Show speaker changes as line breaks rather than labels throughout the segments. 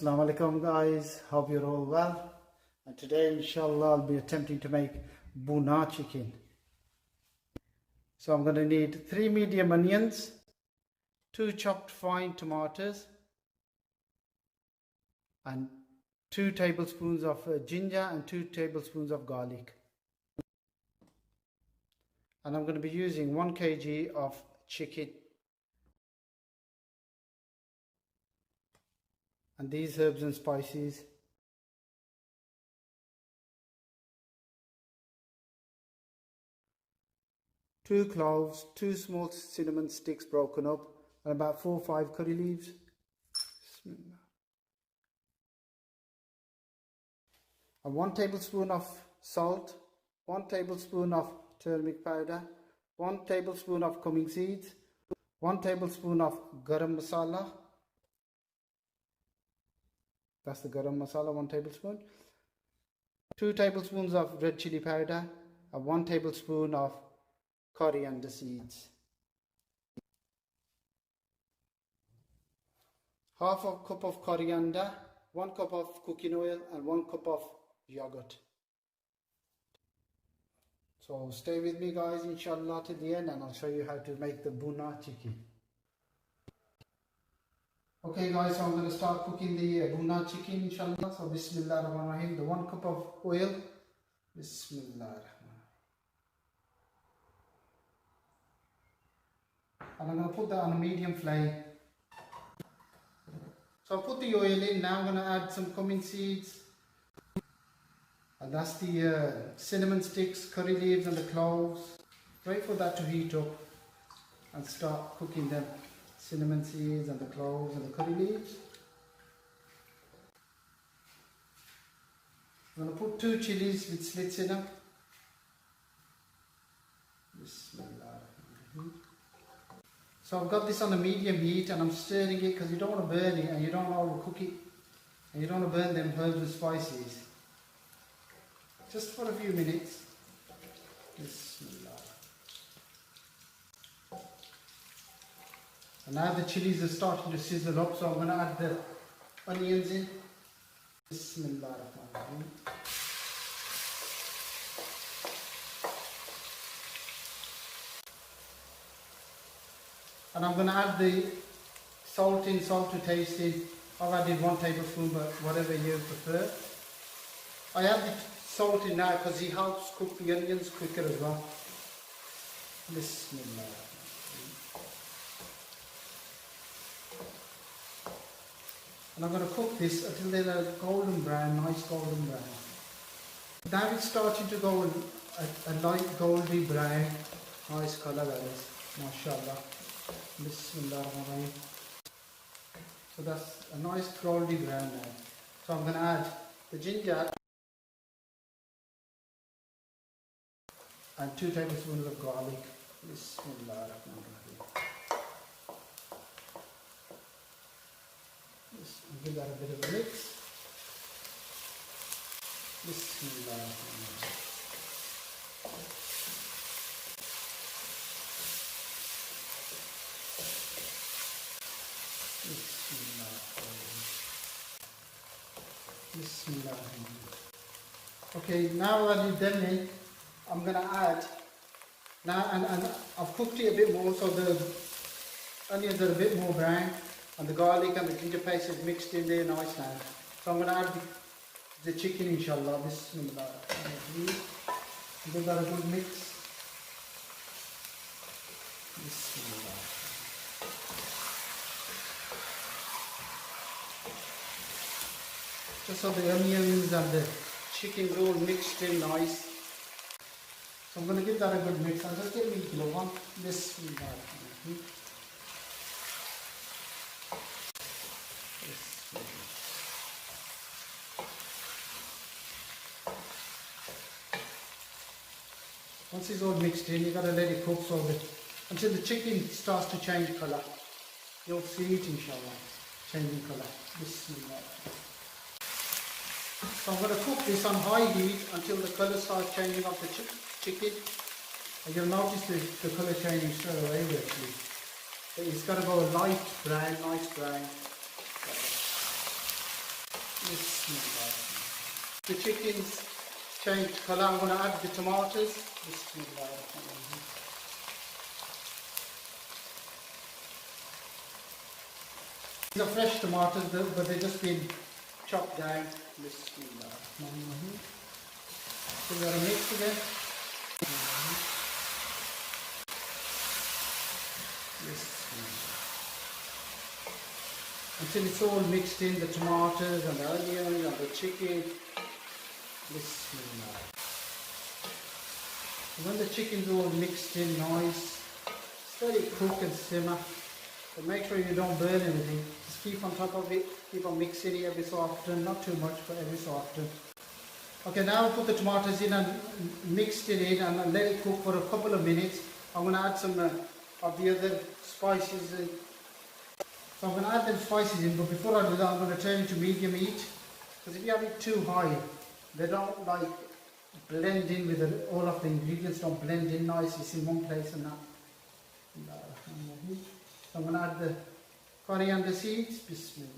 Assalamu alaikum guys, hope you're all well, and today inshallah I'll be attempting to make Bhuna chicken. So I'm going to need 3 medium onions, 2 chopped fine tomatoes and 2 tablespoons of ginger and 2 tablespoons of garlic. And I'm going to be using 1 kg of chicken. And these herbs and spices. Two cloves, 2 small cinnamon sticks broken up, and about 4 or 5 curry leaves. And 1 tablespoon of salt, 1 tablespoon of turmeric powder, 1 tablespoon of cumin seeds, 1 tablespoon of garam masala. That's the garam masala, 1 tablespoon. 2 tablespoons of red chili powder and 1 tablespoon of coriander seeds. Half a cup of coriander, 1 cup of cooking oil and 1 cup of yogurt. So stay with me guys inshallah to the end and I'll show you how to make the Bhuna chicken. Okay guys, so I'm going to start cooking the Bhuna chicken inshallah. So bismillah ar-Rahman ar-Rahim. The 1 cup of oil. Bismillah ar-Rahman. And I'm going to put that on a medium flame. So I'll put the oil in. Now I'm going to add some cumin seeds. And that's the cinnamon sticks, curry leaves and the cloves. Wait for that to heat up and start cooking them. Cinnamon seeds and the cloves and the curry leaves. I'm going to put 2 chilies with slits in them. Bismillah. So I've got this on a medium heat and I'm stirring it because you don't want to burn it and you don't want to overcook it and you don't want to burn them herbs and spices. Just for a few minutes. Bismillah. And now the chilies are starting to sizzle up, so I'm going to add the onions in. Bismillah ar-Rahman ar-Rahim. And I'm going to add the salt in, salt to taste in. I've added 1 tablespoon, but whatever you prefer. I add the salt in now because it helps cook the onions quicker as well. Bismillah. And I'm going to cook this until they're a golden brown, nice golden brown. Now it's starting to go a light goldy brown, nice colour that is, mashallah. Bismillah ar-Rahman. So that's a nice goldy brown now. So I'm going to add the ginger and 2 tablespoons of garlic. Bismillah ar-Rahman ar-Rahim. Give that a bit of a mix. Bismillah ar-Rahman ar-Rahim. Bismillah ar-Rahman. Bismillah ar-Rahman. Okay, now that you've done it, I'm going to add, now and I've cooked it a bit more so the onions are a bit more brown and the garlic and the ginger paste is mixed in there nice now. So I'm going to add the chicken inshallah. Bismillah. Give that a good mix. Bismillah. Just so the onions and the chicken's all mixed in nice. So I'm going to give that a good mix. I'll just get me a glove on. Bismillah. Once it's all mixed in, you've got to let it cook so that until the chicken starts to change colour. You'll see it inshallah, changing colour. Bismillah. So I'm going to cook this on high heat until the colour starts changing of the chicken. And you'll notice the colour changing straight away actually. It's got to go light brown, nice brown. Bismillah. The chicken's changed colour. I'm going to add the tomatoes. Bismillah. These are fresh tomatoes, but they've just been chopped down. Bismillah. So we've got to mix again. Until it's all mixed in, the tomatoes and the onions and the chicken. Bismillah. When the chicken's all mixed in nice, steady cook and simmer. But make sure you don't burn anything. Just keep on top of it, keep on mixing it every so often, not too much, but every so often. Okay, now I'll put the tomatoes in and mixed it in and let it cook for a couple of minutes. I'm going to add some of the other spices. So I'm going to add them spices in, but before I do that, I'm going to turn it to medium heat. Because if you have it too high, they don't like blend in with all of the ingredients, don't blend in nice. It's in one place and that. So I'm going to add the coriander seeds. Bismillah.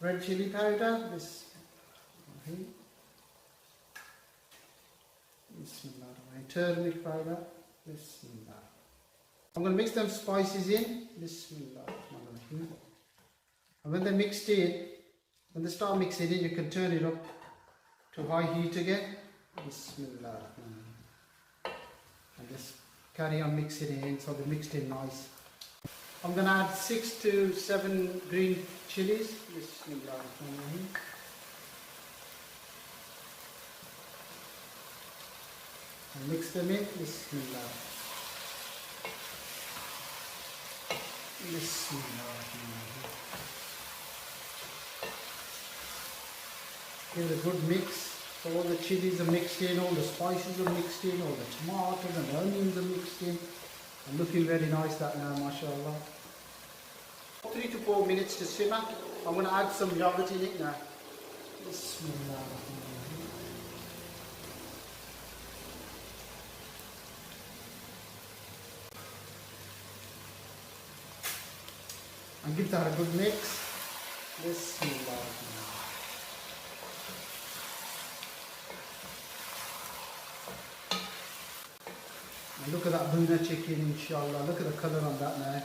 Red chili powder. Bismillah. Bismillah. Turmeric powder. Bismillah. I'm going to mix them spices in. Bismillah. And when they're mixed in, when they start mixing in, you can turn it up to high heat again. Bismillah. And just carry on mixing it in so they're mixed in nice. I'm going to add 6 to 7 green chilies. Bismillah. And mix them in. Bismillah. Bismillah. Give it a good mix. So all the chilies are mixed in, all the spices are mixed in, all the tomatoes and the onions are mixed in. And looking very nice that now, mashallah. 3 to 4 minutes to simmer. I'm going to add some yogurt in it now. Bismillah. And give that a good mix. Bismillah. And look at that Bhuna chicken, inshallah. Look at the colour on that now.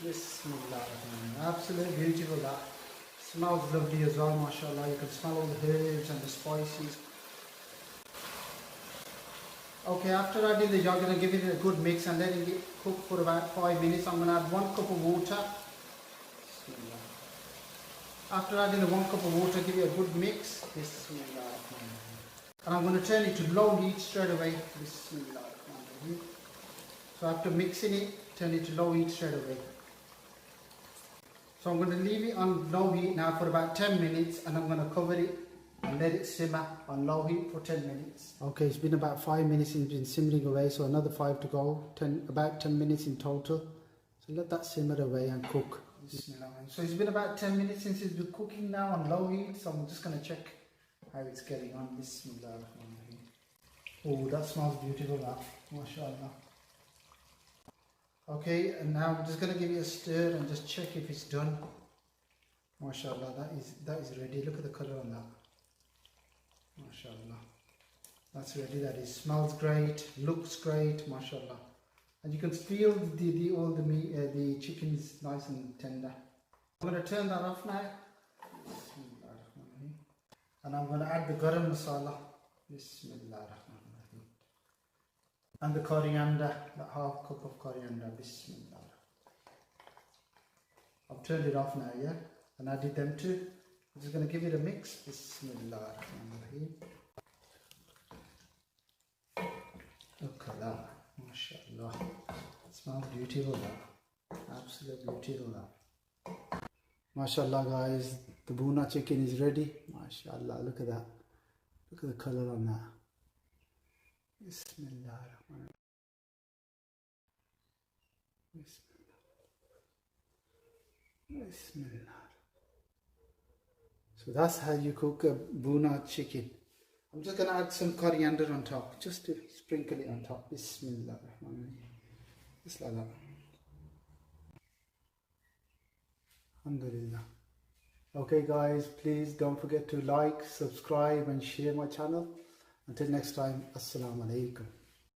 Bismillah. Absolutely beautiful that. Smells lovely as well, mashallah. You can smell all the herbs and the spices. Okay, after adding the yogurt, I'm going to give it a good mix and letting it cook for about 5 minutes. I'm going to add 1 cup of water. Bismillah. After adding the 1 cup of water, give it a good mix. Bismillah. And I'm going to turn it to low heat straight away. Bismillah. So after mixing it, turn it to low heat straight away. So I'm going to leave it on low heat now for about 10 minutes and I'm going to cover it and let it simmer on low heat for 10 minutes. Okay, it's been about 5 minutes since it's been simmering away, so another 5 to go, about 10 minutes in total. So let that simmer away and cook. So it's been about 10 minutes since it's been cooking now on low heat, so I'm just going to check how it's getting on. Bismillah. Oh, that smells beautiful, that. MashaAllah. Okay, and now I'm just going to give it a stir and just check if it's done. MashaAllah, that is ready. Look at the colour on that. MashaAllah. That's ready, that is. Smells great, looks great, MashaAllah. And you can feel all the meat, the chicken's nice and tender. I'm going to turn that off now. And I'm going to add the garam masala. Bismillah. And the coriander, the half cup of coriander. Bismillah. I've turned it off now, yeah? And added them too. I'm just going to give it a mix. Bismillah. Look at that. MashaAllah. It smells beautiful, that. Absolutely beautiful, that. MashaAllah, guys. The Bhuna chicken is ready. MashaAllah. Look at that. Look at the colour on that. Bismillah. Bismillah. So that's how you cook a Bhuna chicken. I'm just going to add some coriander on top, just to sprinkle it on top. Bismillah. Just like that. Alhamdulillah. Okay guys, please don't forget to like, subscribe and share my channel. Until next time, Assalamu alaikum.